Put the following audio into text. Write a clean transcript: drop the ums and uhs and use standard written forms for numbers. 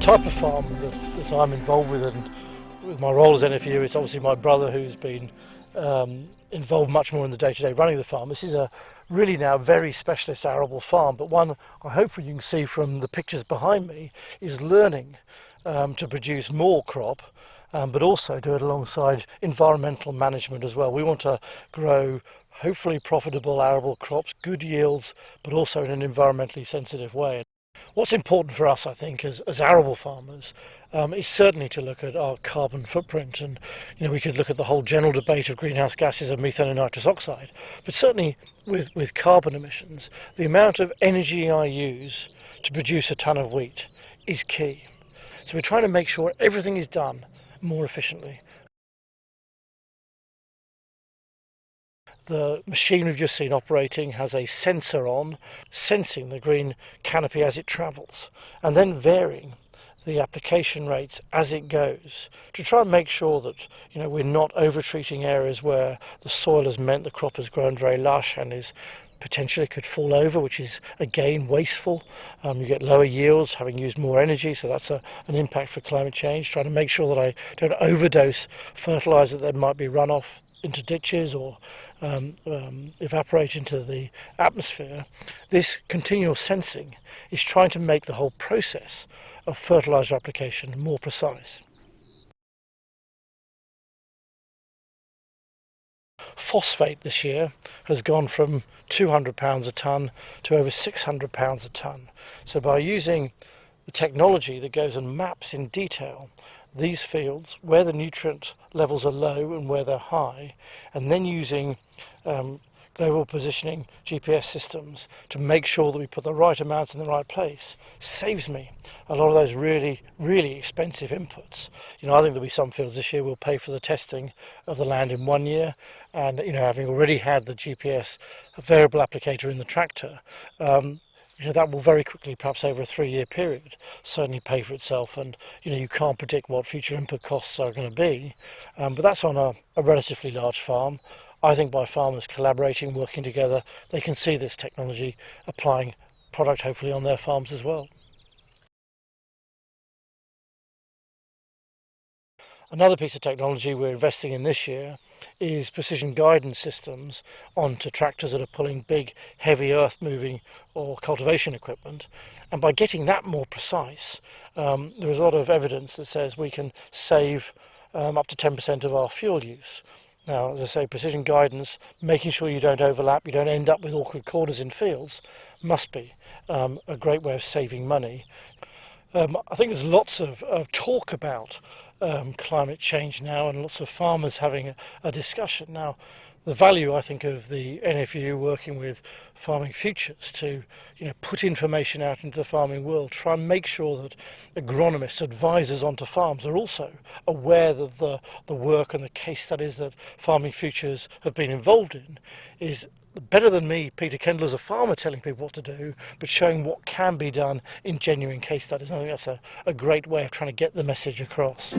type of farm that I'm involved with, and with my role as NFU, it's obviously my brother who's been involved much more in the day-to-day running the farm. This is a really now very specialist arable farm, but one I hope you can see from the pictures behind me is learning to produce more crop, but also do it alongside environmental management as well. We want to grow hopefully profitable arable crops, good yields, but also in an environmentally sensitive way. What's important for us, I think, as arable farmers, is certainly to look at our carbon footprint. And we could look at the whole general debate of greenhouse gases of methane and nitrous oxide, but certainly with carbon emissions, the amount of energy I use to produce a tonne of wheat is key. So we're trying to make sure everything is done more efficiently. The machine we've just seen operating has a sensor on, sensing the green canopy as it travels, and then varying the application rates as it goes to try and make sure that we're not over-treating areas where the soil has meant the crop has grown very lush and is potentially could fall over, which is again wasteful. You get lower yields having used more energy, so that's an impact for climate change. Trying to make sure that I don't overdose fertiliser that might be runoff into ditches or evaporate into the atmosphere. This continual sensing is trying to make the whole process of fertiliser application more precise. Phosphate this year has gone from £200 a tonne to over £600 a tonne. So by using the technology that goes and maps in detail these fields, where the nutrient levels are low and where they're high, and then using global positioning GPS systems to make sure that we put the right amounts in the right place, saves me a lot of those really, really expensive inputs. I think there'll be some fields this year we'll pay for the testing of the land in 1 year, and having already had the GPS variable applicator in the tractor, that will very quickly, perhaps over a 3-year period, certainly pay for itself. And you can't predict what future input costs are going to be, but that's on a relatively large farm. I think by farmers collaborating, working together, they can see this technology applying product hopefully on their farms as well. Another piece of technology we're investing in this year is precision guidance systems onto tractors that are pulling big, heavy earth-moving or cultivation equipment. And by getting that more precise, there is a lot of evidence that says we can save up to 10% of our fuel use. Now, as I say, precision guidance, making sure you don't overlap, you don't end up with awkward corners in fields, must be a great way of saving money. I think there's lots of talk about climate change now, and lots of farmers having a discussion. Now, the value, I think, of the NFU working with Farming Futures to put information out into the farming world, try and make sure that agronomists, advisors onto farms are also aware of the work and the case studies that Farming Futures have been involved in, is better than me, Peter Kendall, as a farmer telling people what to do, but showing what can be done in genuine case studies. I think that's a great way of trying to get the message across.